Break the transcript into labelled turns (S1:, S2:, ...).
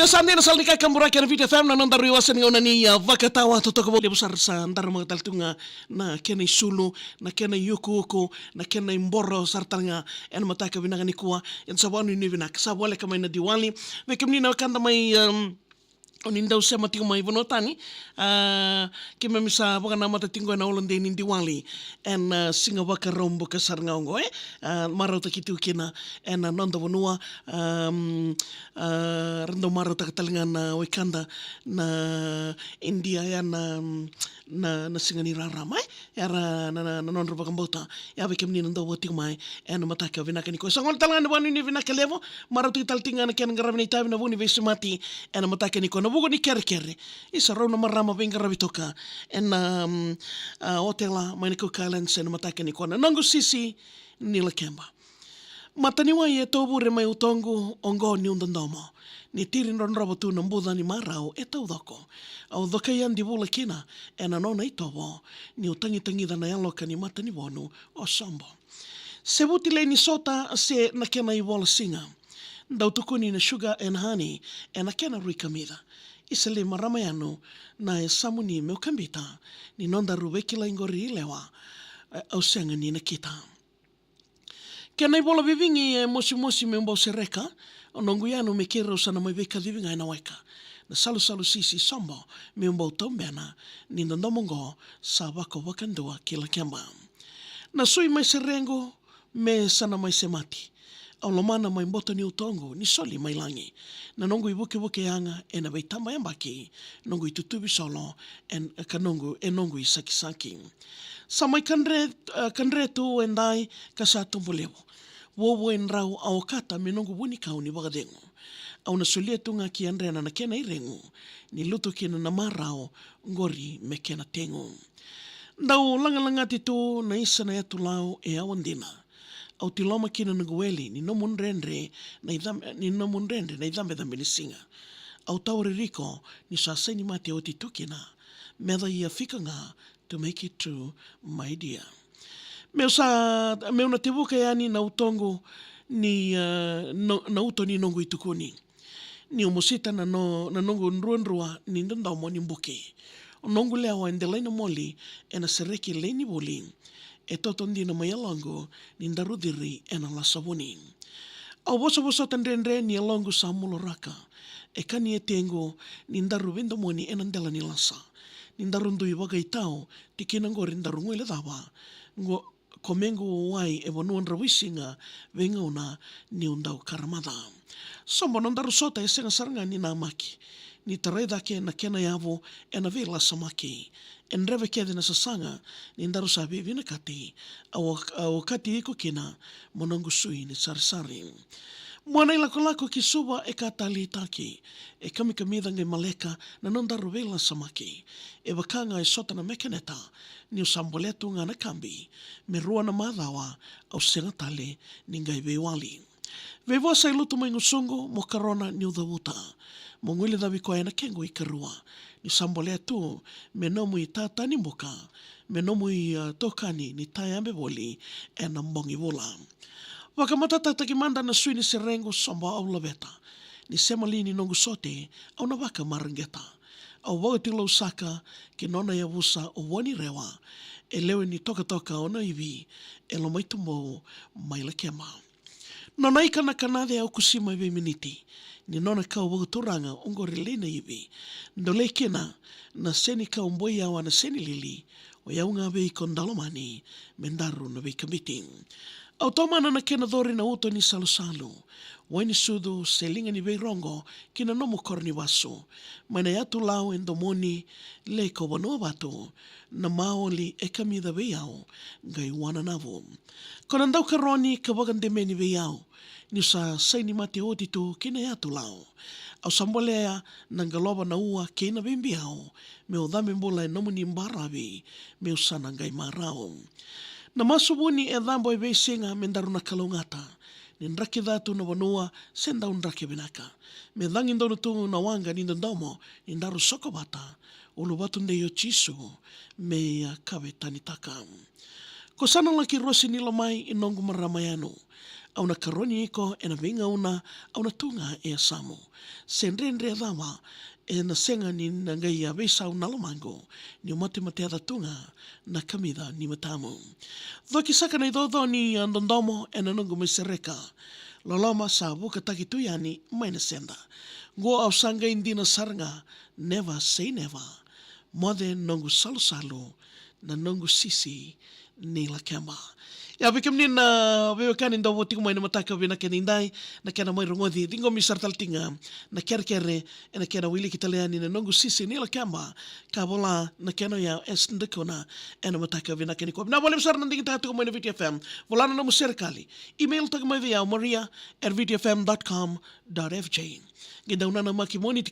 S1: Asante na salika kamburaki na Vita FM na nandariwasan ng una ni Vakatawa totoo mo busar sa andar mga taltunga na kenay sulu na kenay yuku na kenay mboro sarta nga en mataka binanga ni kuwa en sabanu ni binak sabwale kamay na diwali we kamni na kanda may Unindaw siya mating may bunotani kima misa baka na matatinggo na ulang din diwali en singa baka rombo ka sarngaongo maraw ta kitu kina en nonda bunua rendo maraw ta katalingan na wikanda na India ya na singa ni raramay yara na nonda baka mbota ya bekem ni nonda wating mai en mataka vinaka ni ko sangol talangan na ni vinaka levo maraw ta kitaltingan na ken garabni tabi na buni vesimati en mataka ni ko bugo ni kere isa raw na marama benga rabitoka en hotela mainiko kailan sen matake ni kona nangu sisi nila kemba mataniwa ye tobure mai utongu ongo ni undandomo ni tirin ron robotu na mbuda ni marao eta udoko au doka yan di bula kina en anona itobo ni utangi na yaloka ni matani wonu o sombo sebutile ni sota se na kena iwola singa Ndau tukuni na sugar and honey and a kena rui kamida. Isale maramayano na e samuni meu kambita ni nonda rubekila ingori lewa au senga ni na kita. Kena ibola vivingi e mosi meu mbau sereka o nongu yano me kera usana mai veka vivinga ina weka. Na salu sisi sombo meu mbau tombena ni nondomongo sa wako wakandua kila kemba. Na sui mai serengo me sana mai semati. Au lomana mai mboto ni utongo ni soli mai langi. Na nongu ibuke anga e na veitamba yambaki. Nongu itutubi solo en kanongu e nongu isaki. Sa mai kanre tu endai kasatumbo lewo. Wowo en rau au kata me nongu buni kau ni wakadengu. Au na solia tunga ki andrena na kena irengu. Ni luto kena na marao ngori me kena tengu. Ndau langa titu na isa na yatu lau e awandina. Au tiloma kina ngueli ni nomun rendre na idambe da minisinga. Au tauri riko ni saseni mate o titukina. Meda ia fika nga to make it true, my dear. Meu na tebuka yani na utongo ni na uto ni nongo itukuni. Ni umusita na nongo nruanrua ni ndanda omoni mbuke. O nongo lewa endelaina moli ena sereki leini boli. E totondi na mayalongo ni ndarudiri e na lasabuni. Au boso tandendre ni alongo sa muloraka. E kani e tengo ni ndaruvindo moni e nandela ni lasa. Ni ndarundu i waga itao tikina ngori ndarungu ile dawa. Komengo wai e wanuan rawisinga venga una ni undau karamada. Sombo nandaru sota e senga saranga ni namaki. Ni tareda ke na kena yavo e na vila samaki. En reve kede na sasanga ni ndaru sabi vina kati au kati iko kina monongu sui ni sarisari. Mwana ilako ki suba e katali taki e kamida ngai maleka na nondaru vila samaki. E wakanga e sota na mekaneta ni usamboletu nga na kambi me rua na madhawa au senatale ni ngai veiwali. Vewa sa ilutu mai ngusungu mo karona ni udawuta. Mongwile dawi koe na kengo i karua. Ni sambolea tu me nomu i tātani mboka. Me nomu i tokani ni taiambe woli e na mbongi wola. Wakamatata taki manda na sui ni serengo sombo au laveta. Ni semali ni nongu sote au na waka marangeta. Au wagatilo usaka ki nona ya wusa o wani rewa. E lewe ni toka ona iwi e lo maitumbo maila kema. Nona ika na kanade au kusima iwe miniti. Ni nona kau wagaturanga ungori leina iwi. Ndole kena na seni kau mboi awa na seni lili. O yaunga wei kondalomani mendaru na wei kamiting. Au tomana na kena dhori na uto ni salu. Waini sudu selinga ni wei rongo kina nomu korni wasu. Maina yatu lau endomoni leko wanua batu. Na maoli e kamida wei au ngai wana navu. Kona ndau karoni ka wagandemeni wei au. Ni sa saini mate otitu kina yatu lau. Au sambolea nangaloba na ua kina bimbi au. Meo dhame mbula e nomu ni mbarawi. Meo sana ngai marao. Na masubuni e dhambo e beisinga mendaru na kalungata. Ni nraki dhatu na wanua senda unraki binaka. Me dhangi ndono tungu na wanga ni ndomo ni ndaru soko bata. Ulu batu ndeyo chisu me ya kawe tanitaka. Ko sana laki rosi nilo mai inongu maramayano. auna karoni iko e na venga auna tunga e samu. Senrendre dama e na senga ni na ngai a vesa au nalamango ni mate ada tunga na kamida ni matamu. Doki saka na idodo ni andondomo e na nungu misereka. Loloma sa buka taki tuyani mai na senda. Go au sanga indina saranga never say never. Mode nungu salu na nungu sisi ni la kemba. Ya bikim ni na bebekan inda woti kumai na mataka bina kenindai na kena mai rongodi dingo mi sartal tinga na kere na kena wili kitaliani na nungu sisi ni la kemba kabola na kena ya ndekona na mataka bina keniko na boleh besar nanti kita kumai na VTFM volana na muser kali email tak mai via maria@vtfm.com.fj ginda una na makimoni